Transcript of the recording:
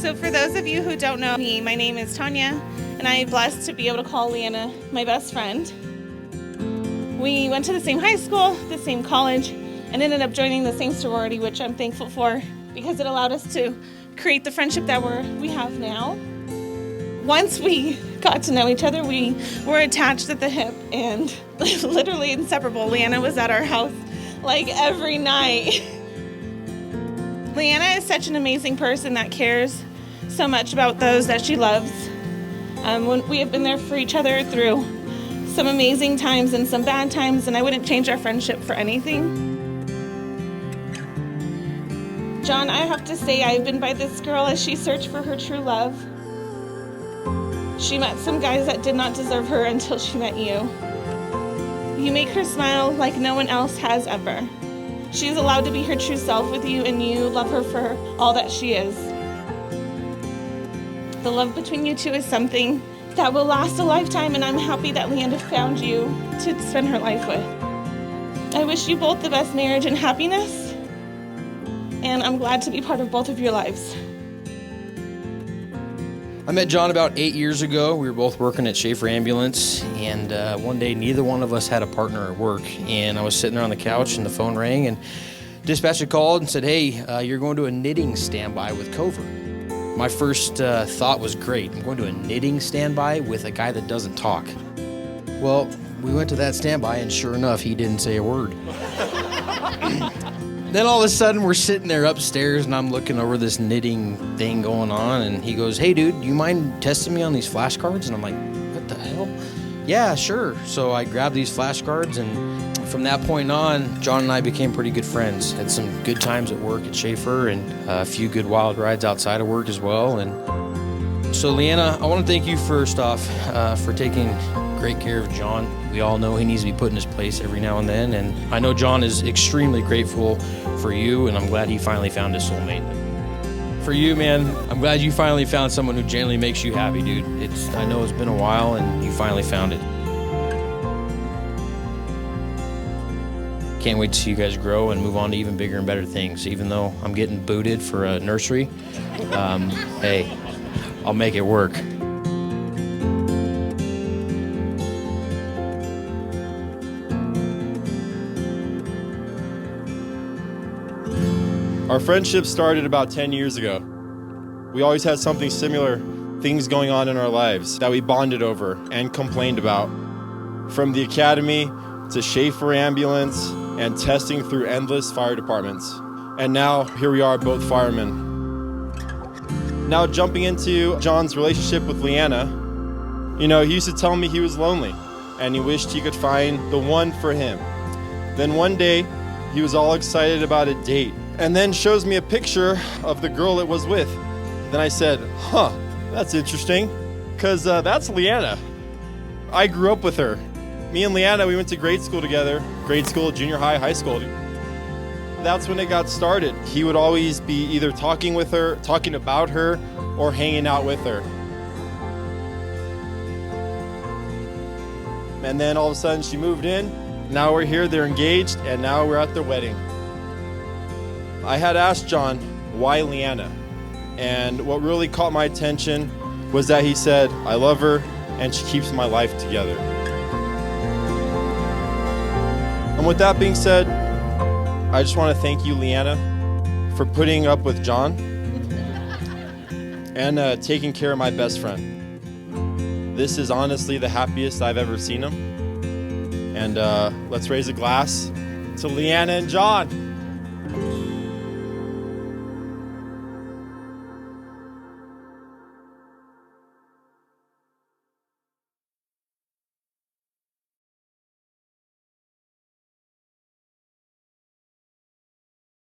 So for those of you who don't know me, my name is Tanya, and I'm blessed to be able to call Leanna my best friend. We went to the same high school, the same college, and ended up joining the same sorority, which I'm thankful for because it allowed us to create the friendship that we have now. Once we got to know each other, we were attached at the hip and literally inseparable. Leanna was at our house like every night. Leanna is such an amazing person that cares so much about those that she loves. We have been there for each other through some amazing times and some bad times, and I wouldn't change our friendship for anything. John, I have to say I've been by this girl as she searched for her true love. She met some guys that did not deserve her until she met you. You make her smile like no one else has ever. She's allowed to be her true self with you, and you love her for all that she is. The love between you two is something that will last a lifetime, and I'm happy that Leanna found you to spend her life with. I wish you both the best marriage and happiness, and I'm glad to be part of both of your lives. I met John about 8 years ago. We were both working at Schaefer Ambulance, and one day neither one of us had a partner at work, and I was sitting there on the couch and the phone rang, and dispatcher called and said, hey, you're going to a knitting standby with Covert. My first thought was, great, I'm going to a knitting standby with a guy that doesn't talk. Well, we went to that standby, and sure enough, he didn't say a word. Then all of a sudden, we're sitting there upstairs, and I'm looking over this knitting thing going on, and he goes, hey, dude, do you mind testing me on these flashcards? And I'm like, what the hell? Yeah, sure. So I grabbed these flashcards, and from that point on, John and I became pretty good friends. Had some good times at work at Schaefer, and a few good wild rides outside of work as well. And so, Leanna, I want to thank you first off for taking great care of John. We all know he needs to be put in his place every now and then, and I know John is extremely grateful for you, and I'm glad he finally found his soulmate. For you, man, I'm glad you finally found someone who genuinely makes you happy, dude. I know it's been a while, and you finally found it. Can't wait to see you guys grow and move on to even bigger and better things. Even though I'm getting booted for a nursery, hey, I'll make it work. Our friendship started about 10 years ago. We always had something similar, things going on in our lives that we bonded over and complained about. From the academy to Schaefer Ambulance and testing through endless fire departments. And now, here we are, both firemen. Now, jumping into John's relationship with Leanna, he used to tell me he was lonely and he wished he could find the one for him. Then one day, he was all excited about a date, and then shows me a picture of the girl it was with. Then I said, that's interesting, because that's Leanna. I grew up with her. Me and Leanna, we went to grade school together, grade school, junior high, high school. That's when it got started. He would always be either talking with her, talking about her, or hanging out with her. And then all of a sudden she moved in. Now we're here, they're engaged, and now we're at their wedding. I had asked John, why Leanna? And what really caught my attention was that he said, I love her and she keeps my life together. And with that being said, I just want to thank you, Leanna, for putting up with John and taking care of my best friend. This is honestly the happiest I've ever seen him. And let's raise a glass to Leanna and John.